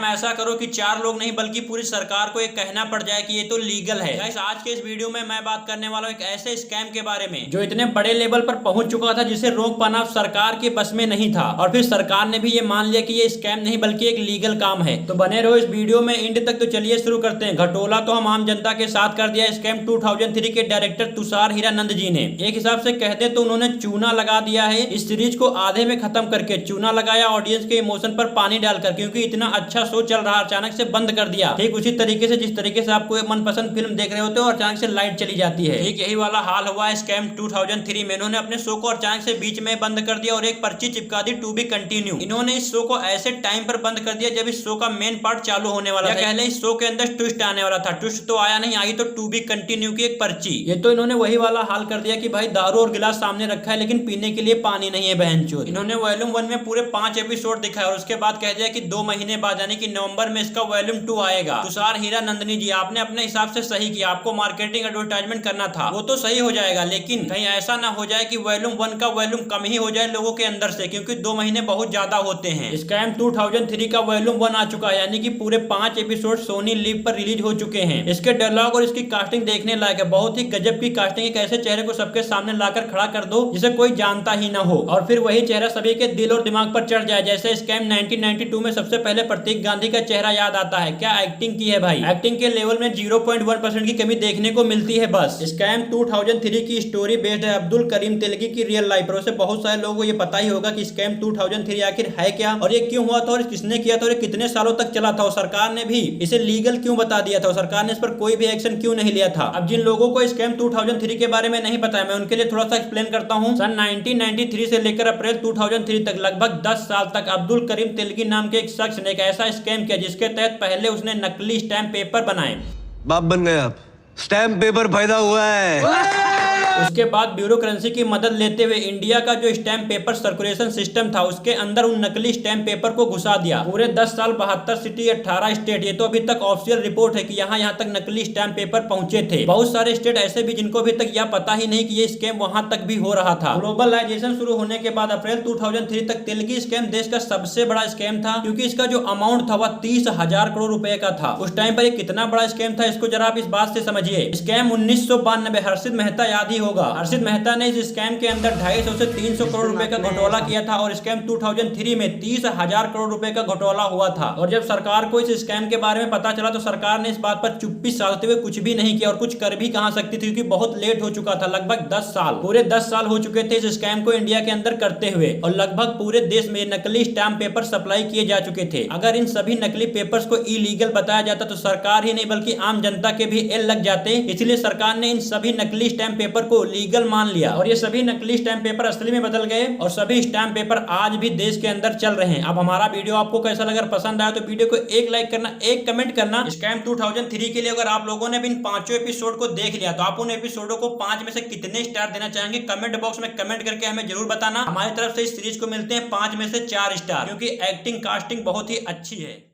ऐसा करो कि 4 लोग नहीं बल्कि पूरी सरकार को ये कहना पड़ जाए कि ये तो लीगल है। गाइस आज के इस वीडियो में मैं बात करने वाला हूँ एक ऐसे स्कैम के बारे में जो इतने बड़े लेवल पर पहुंच चुका था जिसे रोक पाना सरकार के बस में नहीं था, और फिर सरकार ने भी ये मान लिया कि ये स्कैम नहीं बल्कि एक लीगल काम है। तो बने रहो इस वीडियो में एंड तक। तो चलिए शुरू करते हैं। घटोला तो हम आम जनता के साथ कर दिया स्कैम 2003 के डायरेक्टर तुषार हीरानंद जी ने। एक हिसाब से कहते तो उन्होंने चूना लगा दिया है। इस सीरीज को आधे में खत्म करके चूना लगाया ऑडियंस के इमोशन पर पानी डालकर, क्योंकि इतना अच्छा शो चल रहा अचानक से बंद कर दिया। ठीक उसी तरीके से जिस तरीके से आपको एक मनपसंद फिल्म देख रहे होते हो और अचानक से लाइट चली जाती है, ठीक यही वाला हाल हुआ स्कैम 2003 में। इन्होंने अपने शो को अचानक से बीच में बंद कर दिया और एक पर्ची चिपका दी टू बी कंटिन्यू। इन्होंने इस शो को ऐसे टाइम पर बंद कर दिया जब इस शो का मेन पार्ट चालू होने वाला था। पहले इस शो के अंदर ट्विस्ट आने वाला था, ट्विस्ट तो आया नहीं, आई तो टू बी कंटिन्यू की एक पर्ची। ये तो इन्होंने वही वाला हाल कर दिया कि भाई दारू और गिलास सामने रखा है लेकिन पीने के लिए पानी नहीं है बहनचोद। इन्होंने वॉल्यूम 1 में पूरे 5 एपिसोड दिखाया और उसके बाद कह दिया कि 2 महीने बाद यानी कि नवंबर में इसका वॉल्यूम 2 आएगा। तुषार हीरानंदनी जी आपने अपने हिसाब से सही किया, आपको मार्केटिंग एडवर्टाइजमेंट करना था, वो तो सही हो जाएगा, लेकिन कहीं ऐसा ना हो जाए कि वॉल्यूम 1 का वॉल्यूम कम ही हो जाए लोगों के अंदर से, क्योंकि 2 महीने बहुत ज्यादा होते हैं। स्कैम 2003 का वॉल्यूम 1 आ चुका है, यानी कि पूरे 5 एपिसोड सोनी लिव पर रिलीज हो चुके हैं। इसके डायलॉग और इसकी कास्टिंग देखने लायक है। बहुत ही गजब की कास्टिंग। एक ऐसे चेहरे को सबके सामने लाकर खड़ा कर दो जिसे कोई जानता ही ना हो, और फिर वही चेहरा सभी के दिल और दिमाग पर चढ़ जाए। जैसे स्कैम 1992 में सबसे पहले प्रतीक गांधी का चेहरा याद आता है। क्या एक्टिंग की है भाई। एक्टिंग के लेवल में 0.1% की कमी देखने को मिलती है बस। स्कैम 2003 की स्टोरी बेस्ड है अब्दुल करीम तेलगी की रियल लाइफ पर। उसे बहुत सारे लोगों को ये पता ही होगा कि स्कैम 2003 आखिर है क्या, और ये क्यों हुआ था, और किसने किया था, और कितने सालों तक चला था, और सरकार ने भी इसे लीगल क्यों बता दिया था, और सरकार ने इस पर कोई भी एक्शन क्यों नहीं लिया था। अब जिन लोगों को स्कैम 2003 के बारे में नहीं पता है, मैं उनके लिए थोड़ा सा एक्सप्लेन करता हूँ। सन 1993 से लेकर अप्रैल 2003 तक लगभग 10 साल तक अब्दुल करीम तेलगी नाम के एक शख्स ने एक ऐसा स्कैम किया जिसके तहत पहले उसने नकली स्टैम्प पेपर बनाए। बाप बन गए आप। स्टैम्प पेपर पैदा हुआ है। उसके बाद ब्यूरोक्रेसी की मदद लेते हुए इंडिया का जो स्टैम्प पेपर सर्कुलेशन सिस्टम था उसके अंदर उन नकली स्टैम्प पेपर को घुसा दिया। पूरे 10 साल 72 सिटी 18 स्टेट, ये तो अभी तक ऑफिशियल रिपोर्ट है कि यहाँ तक नकली स्टैम्प पेपर पहुंचे थे। बहुत सारे स्टेट ऐसे भी जिनको अभी तक यह पता ही नहीं कि ये स्कैम वहां तक भी हो रहा था। ग्लोबलाइजेशन शुरू होने के बाद अप्रैल 2003 तक तेलगी स्कैम देश का सबसे बड़ा स्कैम था, क्योंकि इसका जो अमाउंट था वह 30,000 करोड़ रुपए का था। उस टाइम पर ये कितना बड़ा स्कैम था इसको जरा आप इस बात से समझिए। स्कैम 1992, हर्षित मेहता याद ही होगा। हर्षित मेहता ने इस स्कैम के अंदर 250 से 300 करोड़ रुपए का घोटाला किया था, और स्कैम 2003 में 30,000 करोड़ रुपए का घोटाला हुआ था। और जब सरकार को इस स्कैम के बारे में पता चला तो सरकार ने इस बात पर चुप्पी साधते हुए कुछ भी नहीं किया, और कुछ कर भी कहां सकती थी क्योंकि बहुत लेट हो चुका था। लगभग 10 साल, पूरे 10 साल हो चुके थे इस स्कैम को इंडिया के अंदर करते हुए, और लगभग पूरे देश में नकली स्टैम्प पेपर सप्लाई किए जा चुके थे। अगर इन सभी नकली पेपर्स को इलीगल बताया जाता तो सरकार ही नहीं बल्कि आम जनता के भी एल लग जाते। इसलिए सरकार ने इन सभी नकली स्टैम्प पेपर को लीगल मान लिया, और ये सभी नकली स्टैम्प पेपर असली में बदल गए, और सभी स्टैम्प पेपर आज भी देश के अंदर चल रहे हैं। अब हमारा वीडियो आपको कैसा लगा, पसंद आया तो वीडियो को एक लाइक करना, एक कमेंट करना। स्कैम 2003 के लिए अगर आप लोगों ने भी इन 5 एपिसोड को देख लिया तो आप उन एपिसोडों को 5 में से कितने स्टार देना चाहेंगे कमेंट बॉक्स में कमेंट करके हमें जरूर बताना। हमारी तरफ से इस सीरीज को मिलते हैं 5 में से 4 स्टार, क्योंकि एक्टिंग कास्टिंग बहुत ही अच्छी है।